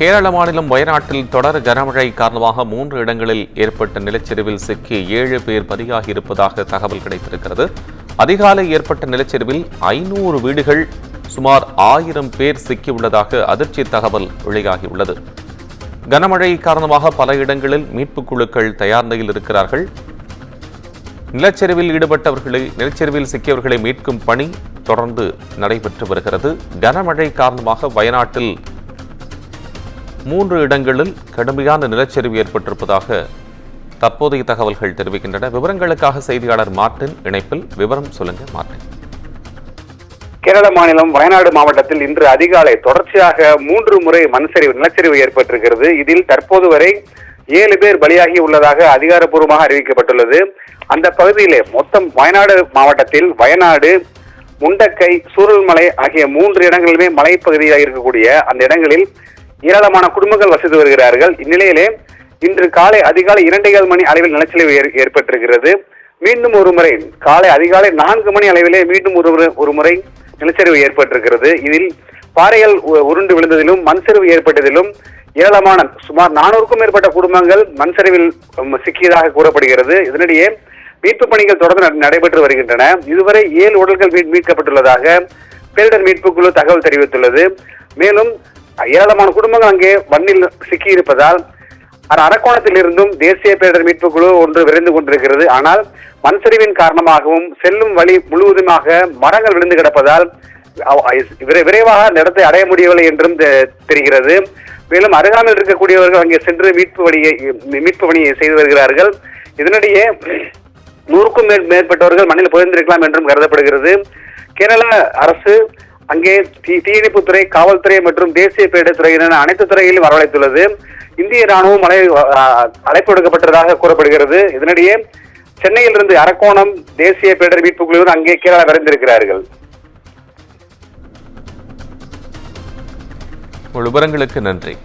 கேரள மாநிலம் வயநாட்டில் தொடர் கனமழை காரணமாக 3 இடங்களில் ஏற்பட்ட நிலச்சரிவில் சிக்கி 7 பேர் பலியாகியிருப்பதாக தகவல் கிடைத்திருக்கிறது. அதிகாலை ஏற்பட்ட நிலச்சரிவில் 500 வீடுகள், சுமார் 1000 பேர் சிக்கியுள்ளதாக அதிர்ச்சி தகவல் வெளியாகியுள்ளது. கனமழை காரணமாக பல இடங்களில் மீட்புக் குழுக்கள் தயார் நிலையில் இருக்கிறார்கள். நிலச்சரிவில் சிக்கியவர்களை மீட்கும் பணி தொடர்ந்து நடைபெற்று வருகிறது. கனமழை காரணமாக வயநாட்டில் 3 இடங்களில் கடுமையான நிலச்சரிவு ஏற்பட்டிருப்பதாக தற்போதைய தகவல்கள் தெரிவிக்கின்றன. விவரங்களுக்காக செய்தியாளர் மார்டின் இணைப்பில். விவரம் சொல்லுங்க மார்டின். கேரள மாநிலம் வயநாடு மாவட்டத்தில் இன்று அதிகாலை தொடர்ச்சியாக 3 முறை நிலச்சரிவு ஏற்பட்டிருக்கிறது. இதில் தற்போது வரை 7 பேர் பலியாகி உள்ளதாக அதிகாரப்பூர்வமாக அறிவிக்கப்பட்டுள்ளது. அந்த பகுதியிலே மொத்தம் வயநாடு மாவட்டத்தில் வயநாடு, முண்டக்கை, சூரல்மலை ஆகிய 3 இடங்களிலுமே மலைப்பகுதியாக இருக்கக்கூடிய அந்த இடங்களில் ஏராளமான குடும்பங்கள் வசித்து வருகிறார்கள். இந்நிலையிலே இன்று காலை அதிகாலை 2:15 மணி அளவில் நிலச்சரிவு ஏற்பட்டிருக்கிறது. மீண்டும் ஒரு முறை காலை அதிகாலை 4 மணி அளவிலே மீண்டும் ஒரு முறை நிலச்சரிவு ஏற்பட்டிருக்கிறது. இதில் பாறைகள் உருண்டு விழுந்ததிலும் மண் சரிவு ஏற்பட்டதிலும் ஏராளமான சுமார் 400க்கும் மேற்பட்ட குடும்பங்கள் மண் சரிவில் சிக்கியதாக கூறப்படுகிறது. இதனிடையே மீட்பு பணிகள் தொடர்ந்து நடைபெற்று வருகின்றன. இதுவரை 7 உடல்கள் மீட்கப்பட்டுள்ளதாக பேரிடர் மீட்பு குழு தகவல் தெரிவித்துள்ளது. மேலும் ஏராளமான குடும்பங்கள் அங்கே மண்ணில் சிக்கியிருப்பதால் அரக்கோணத்தில் இருந்தும் தேசிய பேரிடர் மீட்பு குழு ஒன்று விரைந்து கொண்டிருக்கிறது. ஆனால் மண் சரிவின் காரணமாகவும் செல்லும் வழி முழுவதுமாக மரங்கள் விழுந்து கிடப்பதால் விரைவாக இடத்தை அடைய முடியவில்லை என்றும் தெரிகிறது. மேலும் அருகாமையில் இருக்கக்கூடியவர்கள் அங்கே சென்று மீட்பு பணியை செய்து வருகிறார்கள். இதனிடையே 100க்கும் மேற்பட்டவர்கள் மண்ணில் புதைந்திருக்கலாம் என்றும் கருதப்படுகிறது. கேரள அரசு அங்கே தீயணைப்புத்துறை, காவல்துறை மற்றும் தேசிய பேரிடர் துறை என அனைத்து துறைகளிலும் வரவழைத்துள்ளது. இந்திய ராணுவம் அழைப்பு விடுக்கப்பட்டதாக கூறப்படுகிறது. இதனிடையே சென்னையிலிருந்து அரக்கோணம் தேசிய பேரிடர் மீட்பு குழுவினர் அங்கே கேரளா விரைந்திருக்கிறார்கள். விவரங்களுக்கு நன்றி.